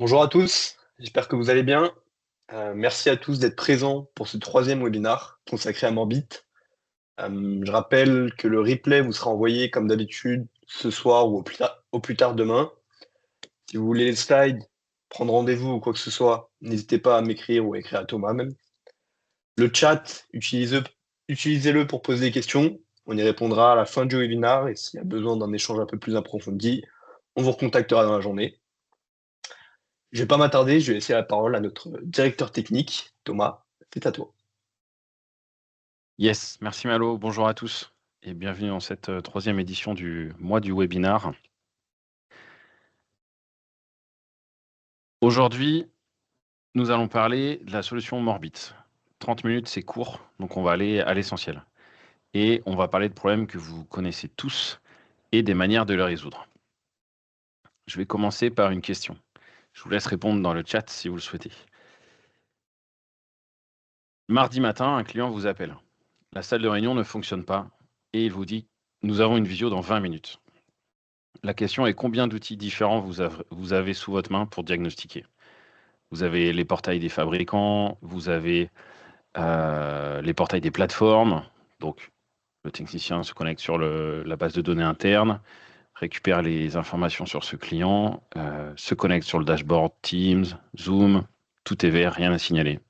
Bonjour à tous, j'espère que vous allez bien. Merci à tous d'être présents pour ce troisième webinar consacré à Morbit. Je rappelle que le replay vous sera envoyé comme d'habitude ce soir ou au plus tard demain. Si vous voulez les slides, prendre rendez-vous ou quoi que ce soit, n'hésitez pas à m'écrire ou à écrire à Thomas même. Le chat, utilisez-le pour poser des questions. On y répondra à la fin du webinar et s'il y a besoin d'un échange un peu plus approfondi, on vous recontactera dans la journée. Je vais pas m'attarder, je vais laisser la parole à notre directeur technique, Thomas. C'est à toi. Yes, merci Malo, bonjour à tous et bienvenue dans cette troisième édition du mois du webinar. Aujourd'hui, nous allons parler de la solution Morbit. 30 minutes, c'est court, donc on va aller à l'essentiel. Et on va parler de problèmes que vous connaissez tous et des manières de les résoudre. Je vais commencer par une question. Je vous laisse répondre dans le chat si vous le souhaitez. Mardi matin, un client vous appelle. La salle de réunion ne fonctionne pas et il vous dit « Nous avons une visio dans 20 minutes ». La question est combien d'outils différents vous avez sous votre main pour diagnostiquer? Vous avez les portails des fabricants, vous avez les portails des plateformes. Donc, le technicien se connecte sur la base de données interne, récupère les informations sur ce client, se connecte sur le dashboard Teams, Zoom, tout est vert, rien à signaler.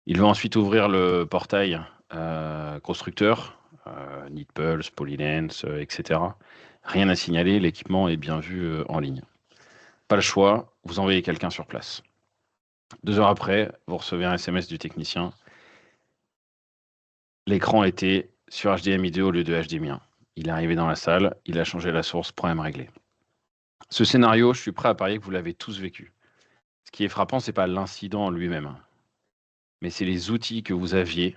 Il va ensuite ouvrir le portail constructeur, Neatpulse, Polylens, etc. Rien à signaler, l'équipement est bien vu en ligne. Pas le choix, vous envoyez quelqu'un sur place. 2 heures après, vous recevez un SMS du technicien. L'écran était sur HDMI 2 au lieu de HDMI 1. Il est arrivé dans la salle, il a changé la source, problème réglé. Ce scénario, je suis prêt à parier que vous l'avez tous vécu. Ce qui est frappant, c'est pas l'incident en lui-même, mais c'est les outils que vous aviez.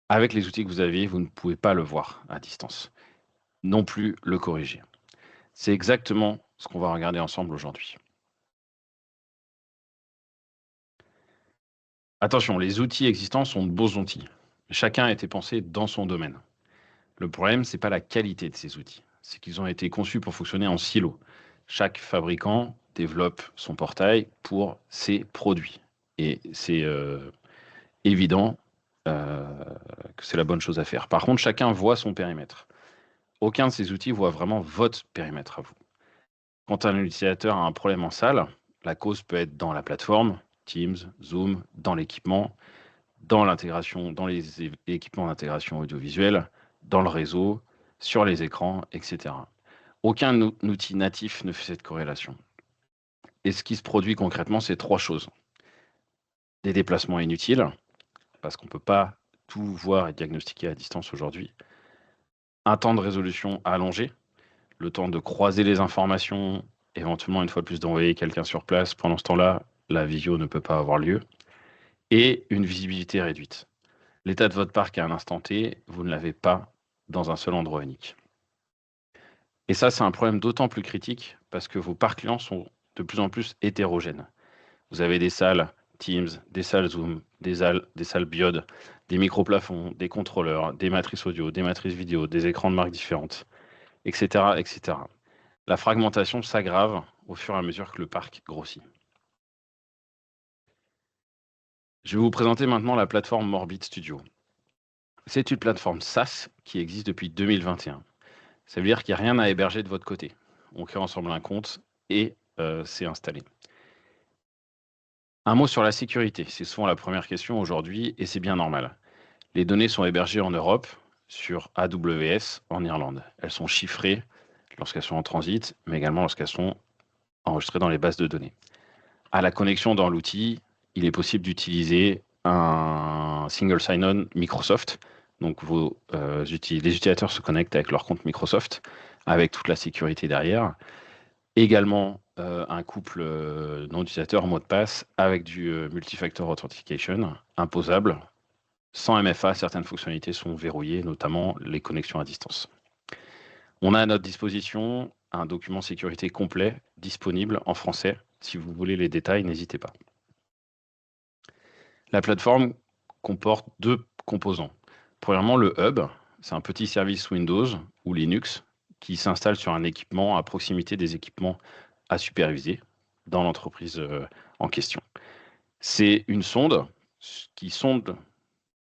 Avec les outils que vous aviez, vous ne pouvez pas le voir à distance, non plus le corriger. C'est exactement ce qu'on va regarder ensemble aujourd'hui. Attention, les outils existants sont de beaux outils. Chacun a été pensé dans son domaine. Le problème, c'est pas la qualité de ces outils, c'est qu'ils ont été conçus pour fonctionner en silo. Chaque fabricant développe son portail pour ses produits. Et c'est évident que c'est la bonne chose à faire. Par contre, chacun voit son périmètre. Aucun de ces outils voit vraiment votre périmètre à vous. Quand un utilisateur a un problème en salle, la cause peut être dans la plateforme, Teams, Zoom, dans l'équipement, dans l'intégration, dans les équipements d'intégration audiovisuelle, dans le réseau, sur les écrans, etc. Aucun outil natif ne fait cette corrélation. Et ce qui se produit concrètement, c'est 3 choses. Des déplacements inutiles, parce qu'on ne peut pas tout voir et diagnostiquer à distance aujourd'hui. Un temps de résolution allongé, le temps de croiser les informations, éventuellement une fois de plus d'envoyer quelqu'un sur place. Pendant ce temps-là, la visio ne peut pas avoir lieu. Et une visibilité réduite. L'état de votre parc à un instant T, vous ne l'avez pas dans un seul endroit unique. Et ça, c'est un problème d'autant plus critique parce que vos parcs clients sont de plus en plus hétérogènes. Vous avez des salles Teams, des salles Zoom, des salles Biode, des micro-plafonds, des contrôleurs, des matrices audio, des matrices vidéo, des écrans de marques différentes, etc., etc. La fragmentation s'aggrave au fur et à mesure que le parc grossit. Je vais vous présenter maintenant la plateforme Morbit Studio. C'est une plateforme SaaS qui existe depuis 2021. Ça veut dire qu'il n'y a rien à héberger de votre côté. On crée ensemble un compte et c'est installé. Un mot sur la sécurité, c'est souvent la première question aujourd'hui et c'est bien normal. Les données sont hébergées en Europe sur AWS en Irlande. Elles sont chiffrées lorsqu'elles sont en transit, mais également lorsqu'elles sont enregistrées dans les bases de données. À la connexion dans l'outil, il est possible d'utiliser un single sign-on Microsoft. Donc les utilisateurs se connectent avec leur compte Microsoft avec toute la sécurité derrière. Également un couple nom d'utilisateur mot de passe avec du multifactor authentication imposable. Sans MFA, certaines fonctionnalités sont verrouillées, notamment les connexions à distance. On a à notre disposition un document sécurité complet disponible en français. Si vous voulez les détails, n'hésitez pas. La plateforme comporte 2 composants. Premièrement, le hub, c'est un petit service Windows ou Linux qui s'installe sur un équipement à proximité des équipements à superviser. dans l'entreprise en question. C'est une sonde qui sonde,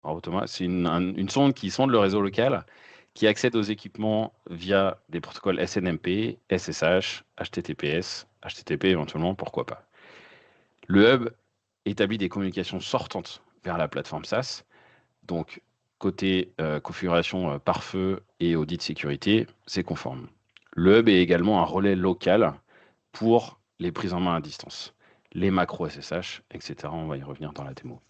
bravo Thomas, c'est une sonde qui sonde le réseau local, qui accède aux équipements via des protocoles SNMP, SSH, HTTPS, HTTP éventuellement, pourquoi pas. Le hub établit des communications sortantes vers la plateforme SaaS. Donc, côté configuration pare-feu et audit de sécurité, c'est conforme. Le hub est également un relais local pour les prises en main à distance, les macros SSH, etc. On va y revenir dans la démo.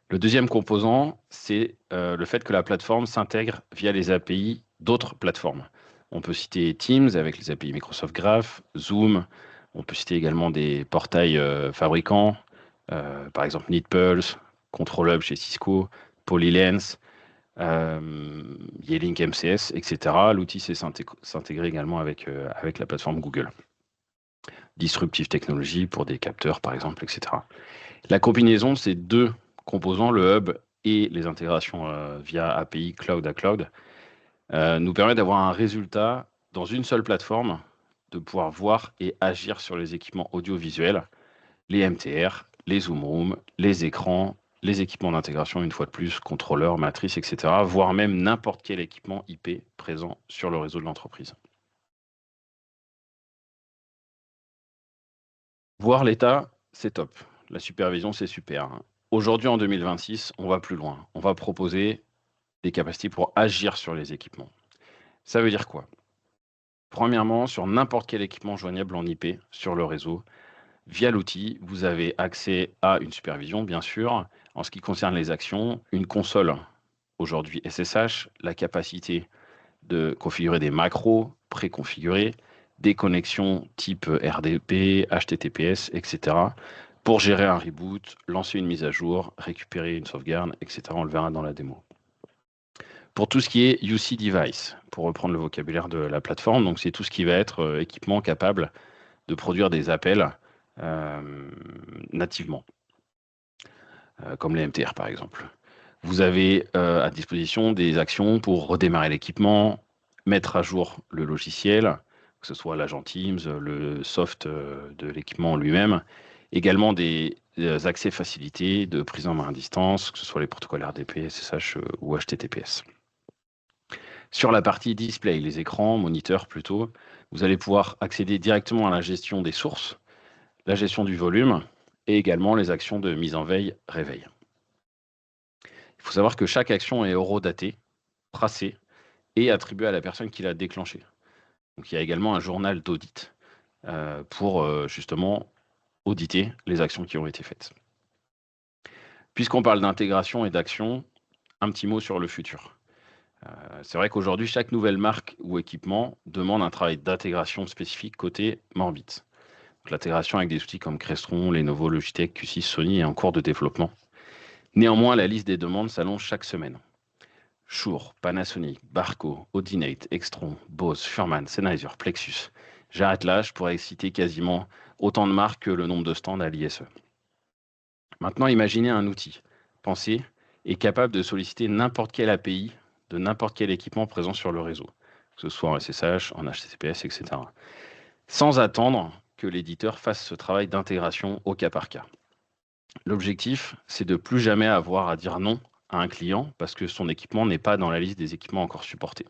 Le deuxième composant, c'est le fait que la plateforme s'intègre via les API d'autres plateformes. On peut citer Teams avec les API Microsoft Graph, Zoom. On peut citer également des portails fabricants, par exemple NeedPulse, ControlHub chez Cisco, Polylens, Yealink MCS, etc. L'outil sait s'intégrer également avec la plateforme Google. Disruptive Technology pour des capteurs, par exemple, etc. La combinaison de ces deux composants, le hub et les intégrations via API cloud à cloud, nous permet d'avoir un résultat dans une seule plateforme, de pouvoir voir et agir sur les équipements audiovisuels, les MTR, les Zoom Rooms, les écrans, les équipements d'intégration, une fois de plus, contrôleurs, matrices, etc., voire même n'importe quel équipement IP présent sur le réseau de l'entreprise. Voir l'état, c'est top. La supervision, c'est super. Aujourd'hui, en 2026, on va plus loin. On va proposer des capacités pour agir sur les équipements. Ça veut dire quoi? Premièrement, sur n'importe quel équipement joignable en IP sur le réseau, via l'outil, vous avez accès à une supervision, bien sûr. En ce qui concerne les actions, une console, aujourd'hui SSH, la capacité de configurer des macros préconfigurés, des connexions type RDP, HTTPS, etc. pour gérer un reboot, lancer une mise à jour, récupérer une sauvegarde, etc. On le verra dans la démo. Pour tout ce qui est UC device, pour reprendre le vocabulaire de la plateforme, donc c'est tout ce qui va être équipement capable de produire des appels nativement, comme les MTR par exemple. Vous avez à disposition des actions pour redémarrer l'équipement, mettre à jour le logiciel, que ce soit l'agent Teams, le soft de l'équipement lui-même, également des accès facilités de prise en main à distance, que ce soit les protocoles RDP, SSH ou HTTPS. Sur la partie display, les écrans, moniteurs plutôt, vous allez pouvoir accéder directement à la gestion des sources, la gestion du volume et également les actions de mise en veille, réveil. Il faut savoir que chaque action est horodatée, tracée et attribuée à la personne qui l'a déclenchée. Donc il y a également un journal d'audit pour justement auditer les actions qui ont été faites. Puisqu'on parle d'intégration et d'action, un petit mot sur le futur. C'est vrai qu'aujourd'hui, chaque nouvelle marque ou équipement demande un travail d'intégration spécifique côté Morbit. L'intégration avec des outils comme Crestron, Lenovo, Logitech, Q6, Sony est en cours de développement. Néanmoins, la liste des demandes s'allonge chaque semaine. Shure, Panasonic, Barco, Audinate, Extron, Bose, Furman, Sennheiser, Plexus. J'arrête là, je pourrais citer quasiment autant de marques que le nombre de stands à l'ISE. Maintenant, imaginez un outil pensé et capable de solliciter n'importe quelle API de n'importe quel équipement présent sur le réseau, que ce soit en SSH, en HTTPS, etc. Sans attendre que l'éditeur fasse ce travail d'intégration au cas par cas. L'objectif, c'est de plus jamais avoir à dire non à un client parce que son équipement n'est pas dans la liste des équipements encore supportés.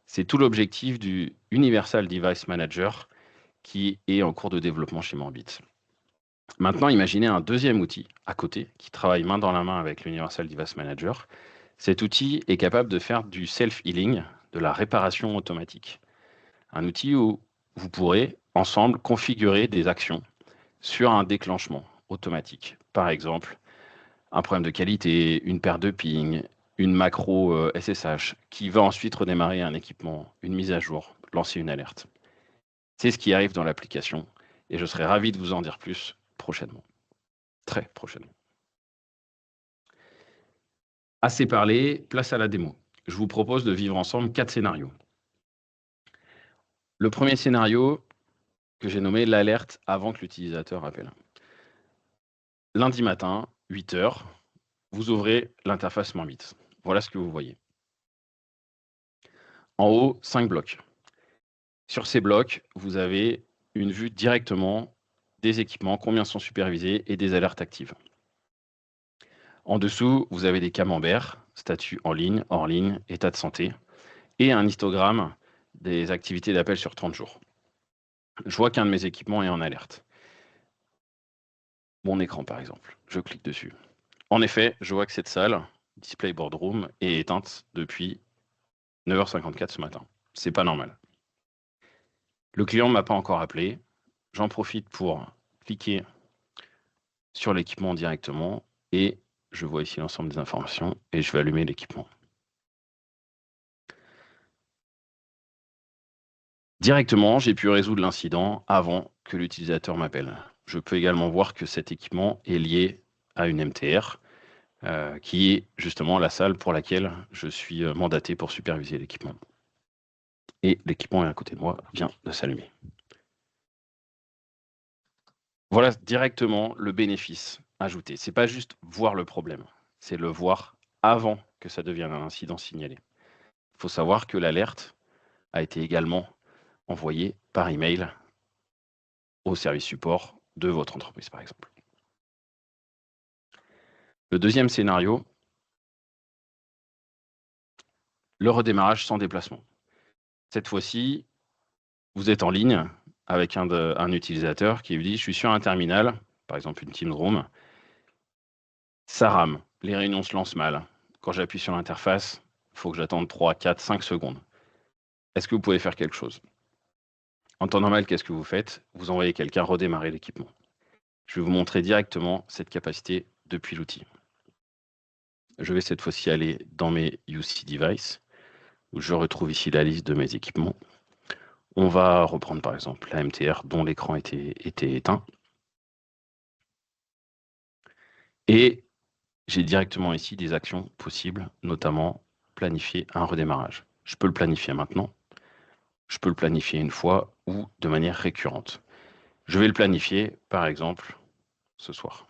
C'est tout l'objectif du Universal Device Manager qui est en cours de développement chez Morbit. Maintenant, imaginez un deuxième outil à côté qui travaille main dans la main avec l'Universal Device Manager. Cet outil est capable de faire du self-healing, de la réparation automatique. Un outil où vous pourrez ensemble configurer des actions sur un déclenchement automatique. Par exemple, un problème de qualité, une perte de ping, une macro SSH qui va ensuite redémarrer un équipement, une mise à jour, lancer une alerte. C'est ce qui arrive dans l'application et je serai ravi de vous en dire plus prochainement. Très prochainement. Assez parlé, place à la démo. Je vous propose de vivre ensemble 4 scénarios. Le premier scénario que j'ai nommé l'alerte avant que l'utilisateur appelle. Lundi matin, 8 h, vous ouvrez l'interface Morbit. Voilà ce que vous voyez. En haut, 5 blocs. Sur ces blocs, vous avez une vue directement des équipements, combien sont supervisés et des alertes actives. En dessous, vous avez des camemberts, statut en ligne, hors ligne, état de santé, et un histogramme des activités d'appel sur 30 jours. Je vois qu'un de mes équipements est en alerte. Mon écran, par exemple. Je clique dessus. En effet, je vois que cette salle, Display Boardroom, est éteinte depuis 9h54 ce matin. C'est pas normal. Le client ne m'a pas encore appelé. J'en profite pour cliquer sur l'équipement directement et je vois ici l'ensemble des informations et je vais allumer l'équipement. Directement, j'ai pu résoudre l'incident avant que l'utilisateur m'appelle. Je peux également voir que cet équipement est lié à une MTR, qui est justement la salle pour laquelle je suis mandaté pour superviser l'équipement. Et l'équipement est à côté de moi, vient de s'allumer. Voilà directement le bénéfice ajouté. C'est pas juste voir le problème, c'est le voir avant que ça devienne un incident signalé. Il faut savoir que l'alerte a été également envoyée par email au service support de votre entreprise, par exemple. Le deuxième scénario, le redémarrage sans déplacement. Cette fois-ci, vous êtes en ligne avec un utilisateur qui vous dit « je suis sur un terminal », par exemple une Teams Room, ça rame, les réunions se lancent mal. Quand j'appuie sur l'interface, il faut que j'attende 3, 4, 5 secondes. Est-ce que vous pouvez faire quelque chose? En temps normal, qu'est-ce que vous faites? Vous envoyez quelqu'un redémarrer l'équipement. Je vais vous montrer directement cette capacité depuis l'outil. Je vais cette fois-ci aller dans mes UC Device, où je retrouve ici la liste de mes équipements. On va reprendre par exemple la MTR dont l'écran était éteint. Et j'ai directement ici des actions possibles, notamment planifier un redémarrage. Je peux le planifier maintenant, je peux le planifier une fois ou de manière récurrente. Je vais le planifier, par exemple, ce soir.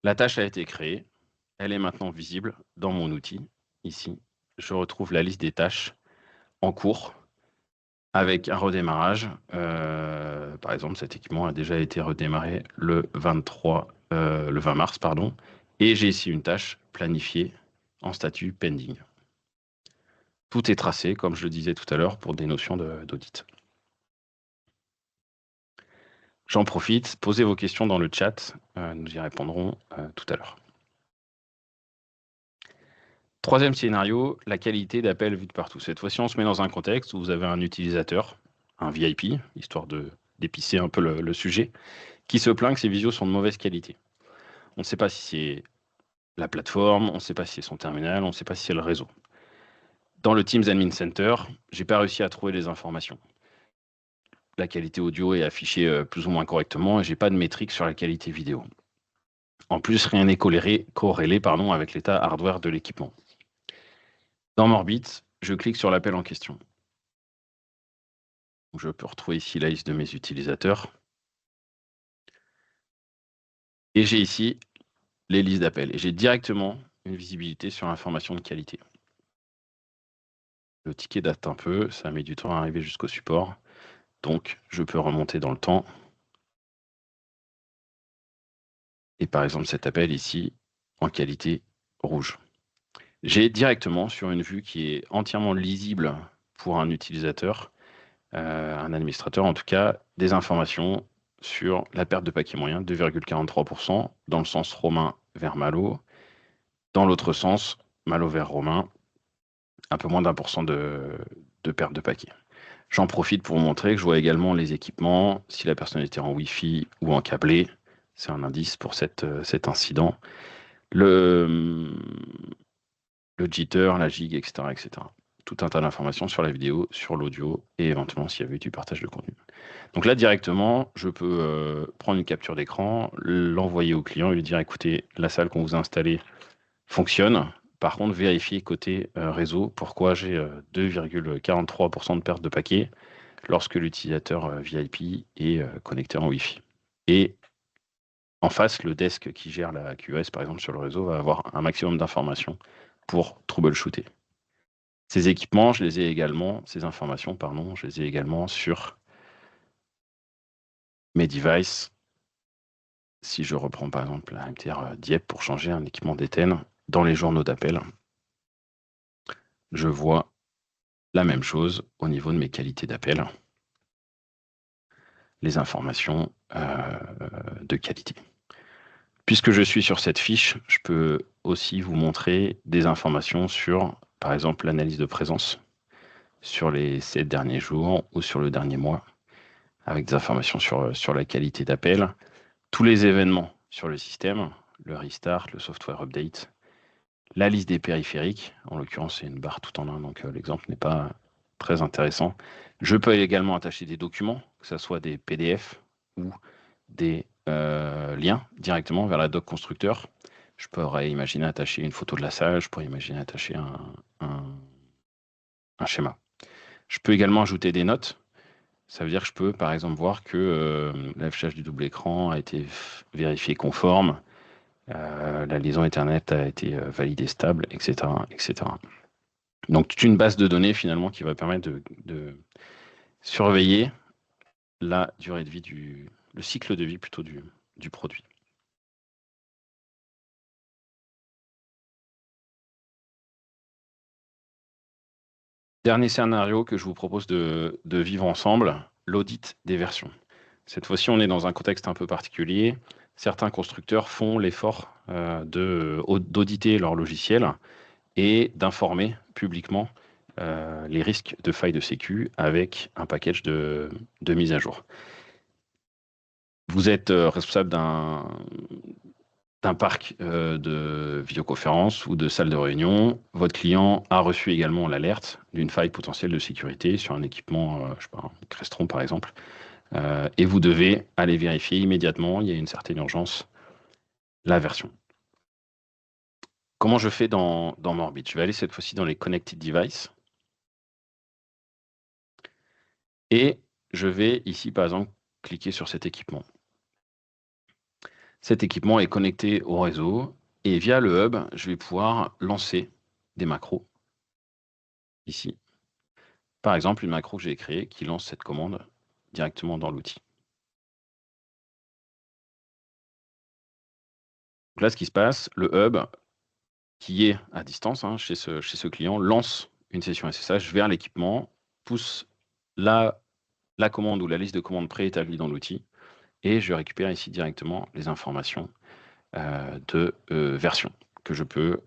La tâche a été créée, elle est maintenant visible dans mon outil. Ici, je retrouve la liste des tâches en cours avec un redémarrage. Par exemple, cet équipement a déjà été redémarré le 20 mars, pardon, et j'ai ici une tâche planifiée en statut pending. Tout est tracé, comme je le disais tout à l'heure, pour des notions d'audit. J'en profite, posez vos questions dans le chat, nous y répondrons tout à l'heure. Troisième scénario, la qualité d'appel vue de partout. Cette fois-ci, on se met dans un contexte où vous avez un utilisateur, un VIP, histoire d'épicer un peu le sujet, qui se plaint que ses visios sont de mauvaise qualité. On ne sait pas si c'est la plateforme, on ne sait pas si c'est son terminal, on ne sait pas si c'est le réseau. Dans le Teams Admin Center, j'ai pas réussi à trouver les informations. La qualité audio est affichée plus ou moins correctement et j'ai pas de métrique sur la qualité vidéo. En plus, rien n'est corrélé avec l'état hardware de l'équipement. Dans Morbit, je clique sur l'appel en question. Je peux retrouver ici la liste de mes utilisateurs. Et j'ai ici les listes d'appels. Et j'ai directement une visibilité sur l'information de qualité. Le ticket date un peu, ça met du temps à arriver jusqu'au support. Donc, je peux remonter dans le temps. Et par exemple, cet appel ici, en qualité rouge. J'ai directement, sur une vue qui est entièrement lisible pour un utilisateur, un administrateur en tout cas, des informations sur la perte de paquet moyen, 2,43%, dans le sens romain vers Malo. Dans l'autre sens, Malo vers romain, un peu moins d'1% de perte de paquet. J'en profite pour vous montrer que je vois également les équipements, si la personne était en Wi-Fi ou en câblé. C'est un indice pour cet incident. Le jitter, la gig, etc., etc. Tout un tas d'informations sur la vidéo, sur l'audio et éventuellement s'il y avait du partage de contenu. Donc là, directement, je peux prendre une capture d'écran, l'envoyer au client et lui dire, écoutez, la salle qu'on vous a installée fonctionne. Par contre, vérifiez côté réseau pourquoi j'ai 2,43% de perte de paquet lorsque l'utilisateur VIP est connecté en Wi-Fi. Et en face, le desk qui gère la QoS, par exemple, sur le réseau, va avoir un maximum d'informations pour troubleshooter. Ces équipements, je les ai également, ces informations, pardon, je les ai également sur mes devices. Si je reprends par exemple la MTR Dieppe pour changer un équipement d'Ethen dans les journaux d'appel, je vois la même chose au niveau de mes qualités d'appel, les informations de qualité. Puisque je suis sur cette fiche, je peux aussi vous montrer des informations sur, par exemple, l'analyse de présence sur les 7 derniers jours ou sur le dernier mois, avec des informations sur la qualité d'appel, tous les événements sur le système, le restart, le software update, la liste des périphériques, en l'occurrence c'est une barre tout en un, donc l'exemple n'est pas très intéressant. Je peux également attacher des documents, que ce soit des PDF ou des liens directement vers la doc constructeur. Je pourrais imaginer attacher une photo de la salle, je pourrais imaginer attacher un schéma. Je peux également ajouter des notes. Ça veut dire que je peux, par exemple, voir que l'affichage du double écran a été vérifié conforme, la liaison Ethernet a été validée stable, etc., etc. Donc, toute une base de données, finalement, qui va permettre de surveiller la durée de vie le cycle de vie plutôt du produit. Dernier scénario que je vous propose de vivre ensemble, l'audit des versions. Cette fois-ci, on est dans un contexte un peu particulier. Certains constructeurs font l'effort d'auditer leur logiciel et d'informer publiquement les risques de failles de sécu avec un package de mise à jour. Vous êtes responsable d'un parc de vidéoconférence ou de salle de réunion. Votre client a reçu également l'alerte d'une faille potentielle de sécurité sur un équipement, je sais pas, un Crestron par exemple. Et vous devez aller vérifier immédiatement, il y a une certaine urgence, la version. Comment je fais dans Morbid? Je vais aller cette fois-ci dans les Connected Devices. Et je vais ici, par exemple, cliquer sur cet équipement. Cet équipement est connecté au réseau et via le hub, je vais pouvoir lancer des macros ici. Par exemple, une macro que j'ai créée qui lance cette commande directement dans l'outil. Donc là, ce qui se passe, le hub qui est à distance chez ce client lance une session SSH vers l'équipement, pousse la commande ou la liste de commandes préétablie dans l'outil et je récupère ici directement les informations de version que je peux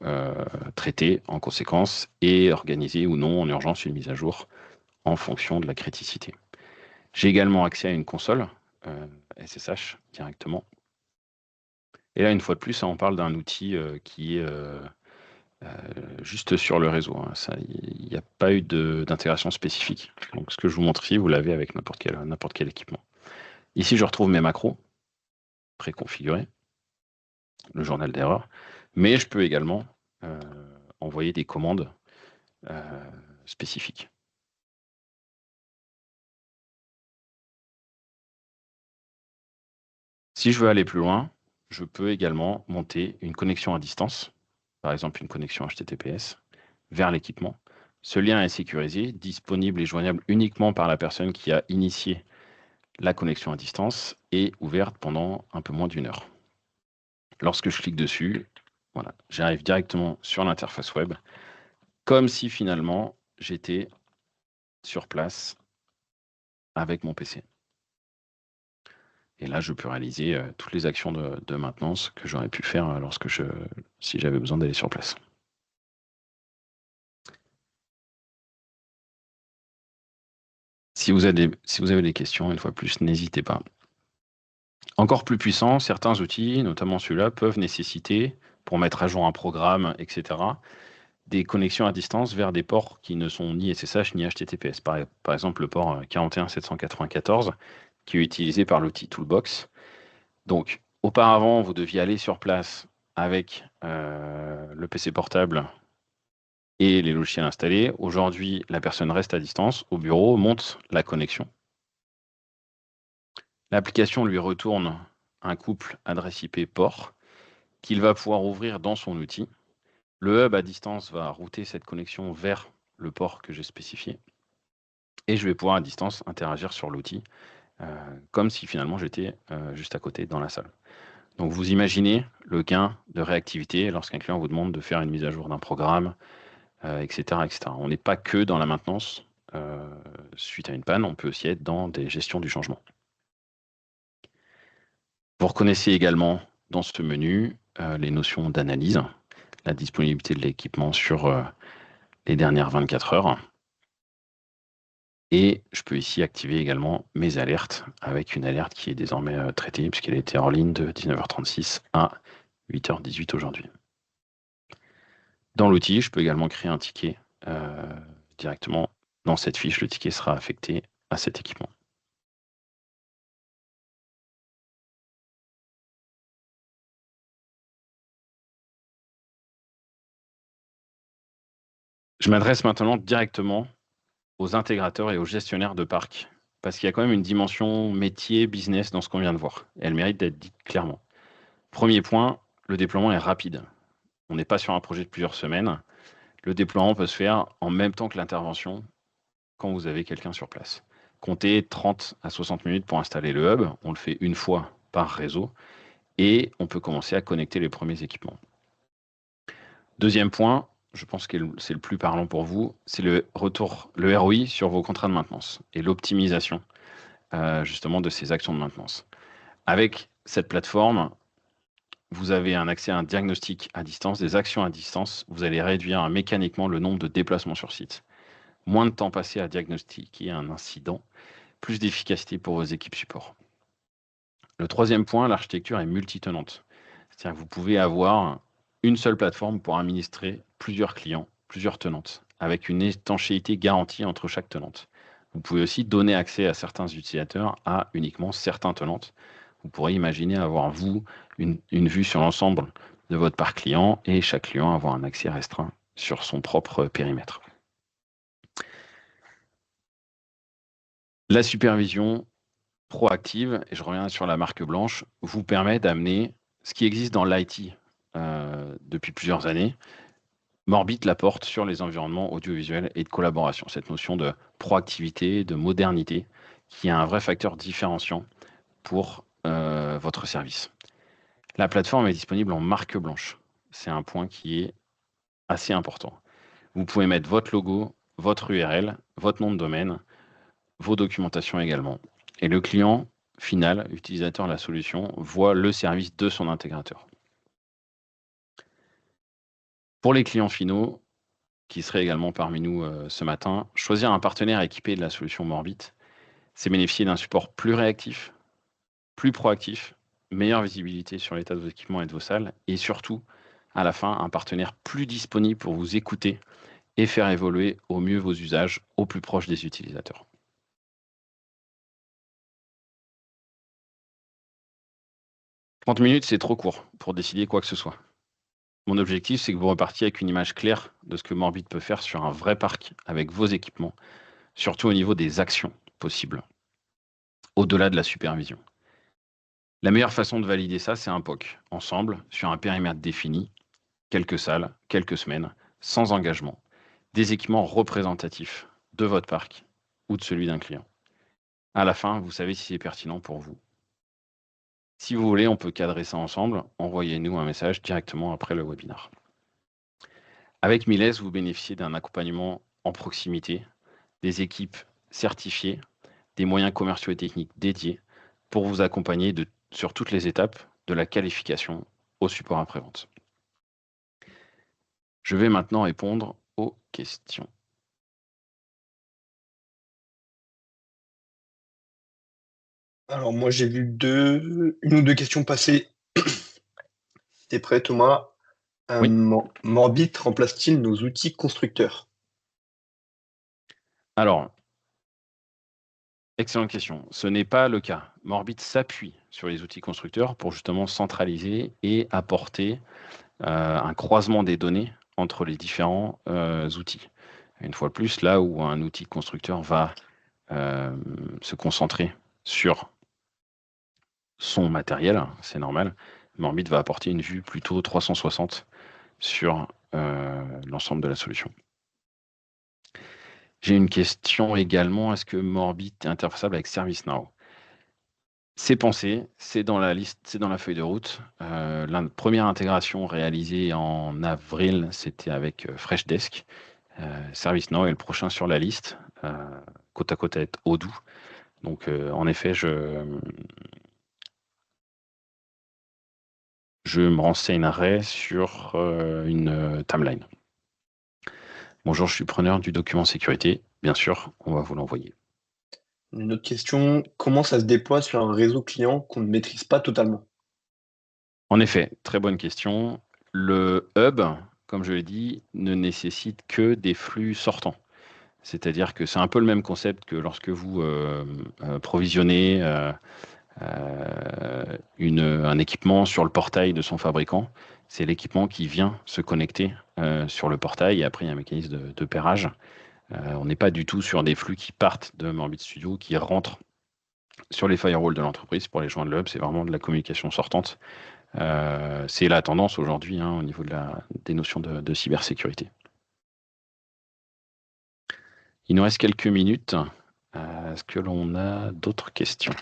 traiter en conséquence et organiser ou non en urgence une mise à jour en fonction de la criticité. J'ai également accès à une console SSH directement. Et là, une fois de plus, on parle d'un outil qui est juste sur le réseau. Il n'y a pas eu d'intégration spécifique. Donc, ce que je vous montre ici, vous l'avez avec n'importe quel équipement. Ici, je retrouve mes macros préconfigurés, le journal d'erreur, mais je peux également envoyer des commandes spécifiques. Si je veux aller plus loin, je peux également monter une connexion à distance, par exemple une connexion HTTPS, vers l'équipement. Ce lien est sécurisé, disponible et joignable uniquement par la personne qui a initié la connexion à distance et ouverte pendant un peu moins d'1 heure. Lorsque je clique dessus, voilà, j'arrive directement sur l'interface web, comme si finalement j'étais sur place avec mon PC. Et là, je peux réaliser toutes les actions de maintenance que j'aurais pu faire si j'avais besoin d'aller sur place. Si vous avez des questions, une fois de plus, n'hésitez pas. Encore plus puissant, certains outils, notamment celui-là, peuvent nécessiter, pour mettre à jour un programme, etc., des connexions à distance vers des ports qui ne sont ni SSH ni HTTPS. Par exemple, le port 41794, qui est utilisé par l'outil Toolbox. Donc, auparavant, vous deviez aller sur place avec le PC portable et les logiciels installés. Aujourd'hui, la personne reste à distance, au bureau, monte la connexion. L'application lui retourne un couple adresse IP port qu'il va pouvoir ouvrir dans son outil. Le hub à distance va router cette connexion vers le port que j'ai spécifié. Et je vais pouvoir à distance interagir sur l'outil, comme si finalement j'étais juste à côté dans la salle. Donc vous imaginez le gain de réactivité lorsqu'un client vous demande de faire une mise à jour d'un programme, etc., etc. On n'est pas que dans la maintenance suite à une panne, on peut aussi être dans des gestions du changement. Vous reconnaissez également dans ce menu les notions d'analyse, la disponibilité de l'équipement sur les dernières 24 heures. Et je peux ici activer également mes alertes avec une alerte qui est désormais traitée puisqu'elle était hors ligne de 19h36 à 8h18 aujourd'hui. Dans l'outil, je peux également créer un ticket directement dans cette fiche. Le ticket sera affecté à cet équipement. Je m'adresse maintenant directement aux intégrateurs et aux gestionnaires de parc, parce qu'il y a quand même une dimension métier, business dans ce qu'on vient de voir. Et elle mérite d'être dite clairement. Premier point, le déploiement est rapide. On n'est pas sur un projet de plusieurs semaines. Le déploiement peut se faire en même temps que l'intervention quand vous avez quelqu'un sur place. Comptez 30 à 60 minutes pour installer le hub. On le fait une fois par réseau et on peut commencer à connecter les premiers équipements. Deuxième point, je pense que c'est le plus parlant pour vous, c'est le ROI sur vos contrats de maintenance et l'optimisation justement de ces actions de maintenance. Avec cette plateforme, vous avez un accès à un diagnostic à distance, des actions à distance. Vous allez réduire mécaniquement le nombre de déplacements sur site. Moins de temps passé à diagnostiquer un incident, plus d'efficacité pour vos équipes support. Le troisième point, l'architecture est multitenante. C'est-à-dire que vous pouvez avoir une seule plateforme pour administrer plusieurs clients, plusieurs tenantes, avec une étanchéité garantie entre chaque tenante. Vous pouvez aussi donner accès à certains utilisateurs à uniquement certains tenantes. Vous pourrez imaginer avoir, vous, une vue sur l'ensemble de votre parc client et chaque client avoir un accès restreint sur son propre périmètre. La supervision proactive, et je reviens sur la marque blanche, vous permet d'amener ce qui existe dans l'IT depuis plusieurs années. Morbit l'apporte sur les environnements audiovisuels et de collaboration. Cette notion de proactivité, de modernité, qui est un vrai facteur différenciant pour votre service. La plateforme est disponible en marque blanche. C'est un point qui est assez important. Vous pouvez mettre votre logo, votre URL, votre nom de domaine, vos documentations également. Et le client final, utilisateur de la solution, voit le service de son intégrateur. Pour les clients finaux, qui seraient également parmi nous ce matin, choisir un partenaire équipé de la solution Morbit, c'est bénéficier d'un support plus réactif, plus proactif, meilleure visibilité sur l'état de vos équipements et de vos salles, et surtout, à la fin, un partenaire plus disponible pour vous écouter et faire évoluer au mieux vos usages au plus proche des utilisateurs. « 30 minutes, c'est trop court pour décider quoi que ce soit. Mon objectif, c'est que vous repartiez avec une image claire de ce que Morbit peut faire sur un vrai parc avec vos équipements, surtout au niveau des actions possibles, au-delà de la supervision. La meilleure façon de valider ça, c'est un POC, ensemble, sur un périmètre défini, quelques salles, quelques semaines, sans engagement, des équipements représentatifs de votre parc ou de celui d'un client. À la fin, vous savez si c'est pertinent pour vous. Si vous voulez, on peut cadrer ça ensemble. Envoyez-nous un message directement après le webinaire. Avec Miles, vous bénéficiez d'un accompagnement en proximité, des équipes certifiées, des moyens commerciaux et techniques dédiés pour vous accompagner sur toutes les étapes de la qualification au support après-vente. Je vais maintenant répondre aux questions. Alors moi j'ai vu une ou deux questions passer. Si t'es prêt Thomas, Oui. Morbit remplace-t-il nos outils constructeurs? Alors, excellente question. Ce n'est pas le cas. Morbit s'appuie sur les outils constructeurs pour justement centraliser et apporter un croisement des données entre les différents outils. Une fois de plus, là où un outil constructeur va se concentrer sur son matériel, c'est normal, Morbit va apporter une vue plutôt 360 sur l'ensemble de la solution. J'ai une question également. Est-ce que Morbit est interfaçable avec ServiceNow? C'est pensé, c'est dans la liste, c'est dans la feuille de route. La première intégration réalisée en avril, c'était avec Freshdesk. ServiceNow est le prochain sur la liste, côte à côte avec Odoo. Donc, en effet, je me renseignerai sur une timeline. Bonjour, je suis preneur du document sécurité. Bien sûr, on va vous l'envoyer. Une autre question, comment ça se déploie sur un réseau client qu'on ne maîtrise pas totalement? En effet, très bonne question. Le hub, comme je l'ai dit, ne nécessite que des flux sortants. C'est-à-dire que c'est un peu le même concept que lorsque vous provisionnez un équipement sur le portail de son fabricant. C'est l'équipement qui vient se connecter sur le portail et après il y a un mécanisme de pairage. On n'est pas du tout sur des flux qui partent de Morbid Studio, qui rentrent sur les firewalls de l'entreprise pour les joindre le hub. C'est vraiment de la communication sortante. C'est la tendance aujourd'hui au niveau des notions de cybersécurité. Il nous reste quelques minutes. Est-ce que l'on a d'autres questions?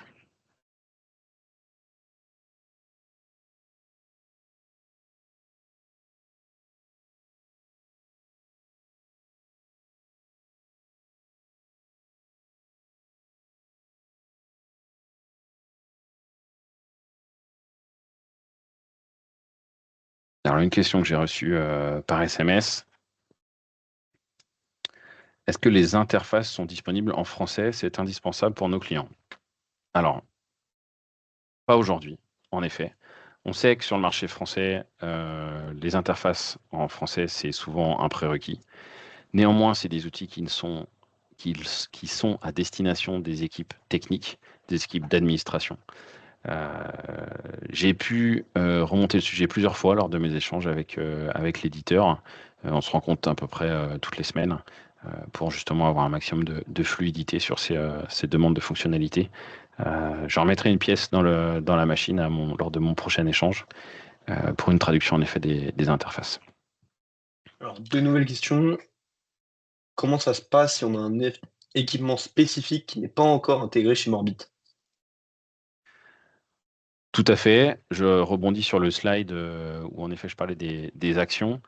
Alors, une question que j'ai reçue par SMS. Est-ce que les interfaces sont disponibles en français? C'est indispensable pour nos clients. Alors, pas aujourd'hui, en effet. On sait que sur le marché français, les interfaces en français, c'est souvent un prérequis. Néanmoins, c'est des outils qui sont à destination des équipes techniques, des équipes d'administration. J'ai pu remonter le sujet plusieurs fois lors de mes échanges avec l'éditeur. On se rencontre à peu près toutes les semaines pour justement avoir un maximum de fluidité sur ces demandes de fonctionnalités. Je remettrai une pièce dans la machine lors de mon prochain échange pour une traduction en effet des interfaces. Alors, deux nouvelles questions. Comment ça se passe si on a un équipement spécifique qui n'est pas encore intégré chez Morbit? Tout à fait. Je rebondis sur le slide où en effet je parlais des actions.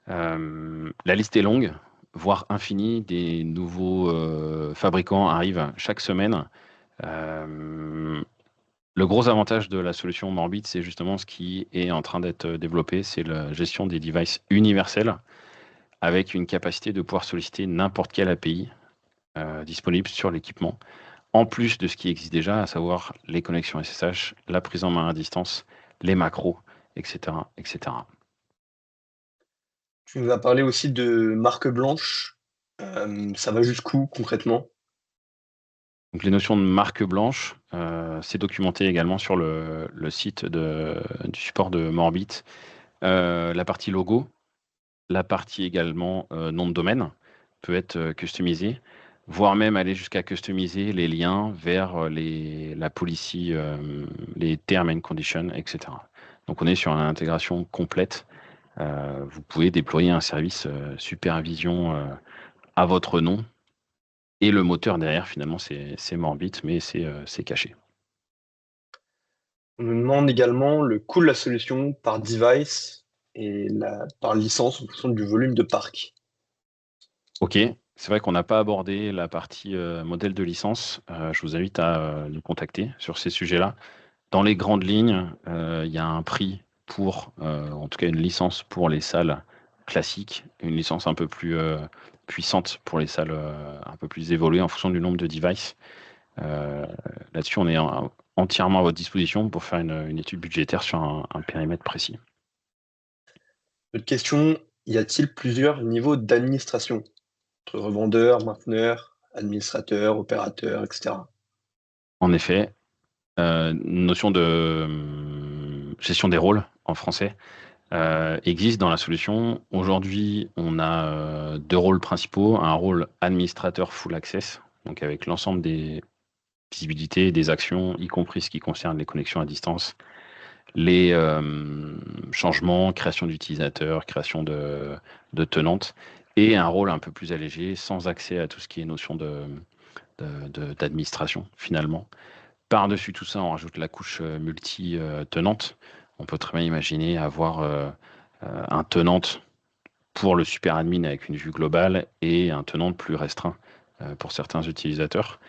La liste est longue, voire infinie. Des nouveaux fabricants arrivent chaque semaine. Le gros avantage de la solution Morbit, c'est justement ce qui est en train d'être développé, c'est la gestion des devices universels avec une capacité de pouvoir solliciter n'importe quelle API disponible sur l'équipement, en plus de ce qui existe déjà, à savoir les connexions SSH, la prise en main à distance, les macros, etc., etc. Tu nous as parlé aussi de marque blanche. Ça va jusqu'où concrètement? Donc les notions de marque blanche, c'est documenté également sur le site du support de Morbit. La partie logo, la partie également nom de domaine peut être customisée, voire même aller jusqu'à customiser les liens vers la policy, les terms and conditions, etc. Donc on est sur une intégration complète. Vous pouvez déployer un service supervision à votre nom. Et le moteur derrière, finalement, c'est Morbit, mais c'est caché. On nous demande également le coût de la solution par device et par licence en fonction du volume de parc. OK, c'est vrai qu'on n'a pas abordé la partie modèle de licence. Je vous invite à nous contacter sur ces sujets-là. Dans les grandes lignes, il y a un prix pour, en tout cas, une licence pour les salles classiques, une licence un peu plus puissante pour les salles un peu plus évoluées en fonction du nombre de devices. Là-dessus, on est entièrement à votre disposition pour faire une étude budgétaire sur un périmètre précis. Autre question, y a-t-il plusieurs niveaux d'administration? Entre revendeur, mainteneur, administrateur, opérateur, etc. En effet, notion de gestion des rôles en français existe dans la solution. Aujourd'hui, on a deux rôles principaux. Un rôle administrateur full access, donc avec l'ensemble des visibilités et des actions, y compris ce qui concerne les connexions à distance, les changements, création d'utilisateurs, création de tenantes. et un rôle un peu plus allégé, sans accès à tout ce qui est notion d'administration, finalement. Par-dessus tout ça, on rajoute la couche multi-tenante. On peut très bien imaginer avoir un tenante pour le super admin avec une vue globale et un tenant plus restreint pour certains utilisateurs.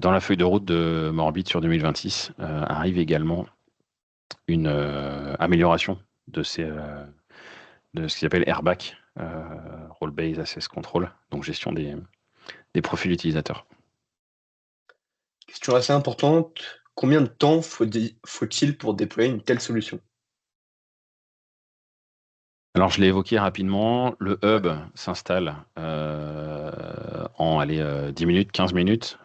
Dans la feuille de route de Morbid sur 2026 arrive également une amélioration de ce qu'ils appellent Airback, Role-Based Access Control, donc gestion des profils utilisateurs. Question assez importante. Combien de temps faut-il pour déployer une telle solution? Alors, je l'ai évoqué rapidement, le Ouais. hub s'installe en allez, 10 minutes, 15 minutes.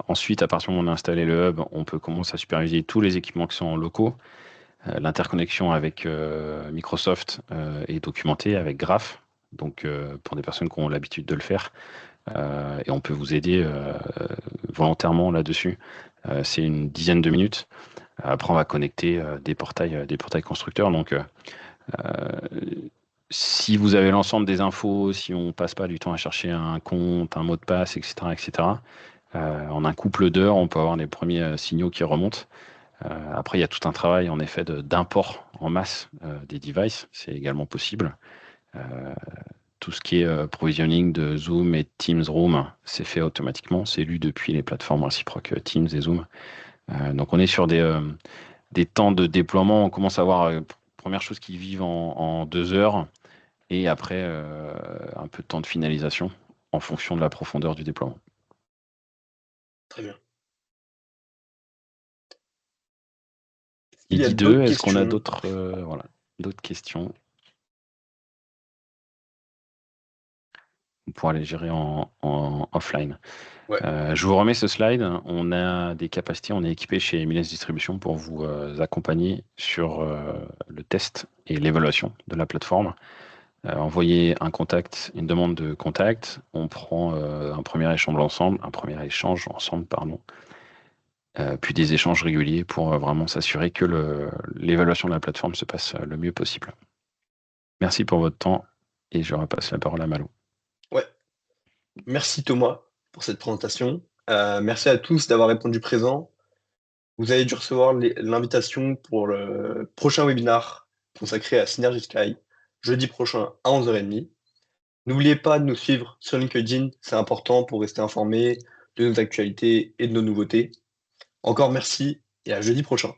Ensuite, à partir du moment où on a installé le hub, on peut commencer à superviser tous les équipements qui sont en locaux. L'interconnexion avec Microsoft est documentée avec Graph, donc pour des personnes qui ont l'habitude de le faire. Et on peut vous aider volontairement là-dessus. C'est une dizaine de minutes. Après, on va connecter des portails constructeurs. Donc, si vous avez l'ensemble des infos, si on passe pas du temps à chercher un compte, un mot de passe, etc., etc., en un couple d'heures, on peut avoir des premiers signaux qui remontent. Après, il y a tout un travail en effet d'import en masse des devices, c'est également possible. Euh, tout ce qui est provisioning de Zoom et Teams Room, c'est fait automatiquement, c'est lu depuis les plateformes réciproques Teams et Zoom. Donc on est sur des temps de déploiement, on commence à avoir première chose qui vivent en 2 heures et après un peu de temps de finalisation en fonction de la profondeur du déploiement. Très bien. Il Il y a dit deux, d'autres est-ce qu'on a questions? d'autres voilà, d'autres questions? On pourra les gérer en offline. Ouais, Je vous remets ce slide. On a des capacités, on est équipé chez Miles Distribution pour vous accompagner sur le test et l'évaluation de la plateforme. Envoyez un contact, une demande de contact. On prend un premier échange ensemble, pardon, puis des échanges réguliers pour vraiment s'assurer que l'évaluation de la plateforme se passe le mieux possible. Merci pour votre temps et je repasse la parole à Malo. ouais. Merci Thomas pour cette présentation. Merci à tous d'avoir répondu présent. Vous avez dû recevoir l'invitation pour le prochain webinar consacré à Synergy Sky, jeudi prochain à 11h30. N'oubliez pas de nous suivre sur LinkedIn, c'est important pour rester informé de nos actualités et de nos nouveautés. Encore merci et à jeudi prochain.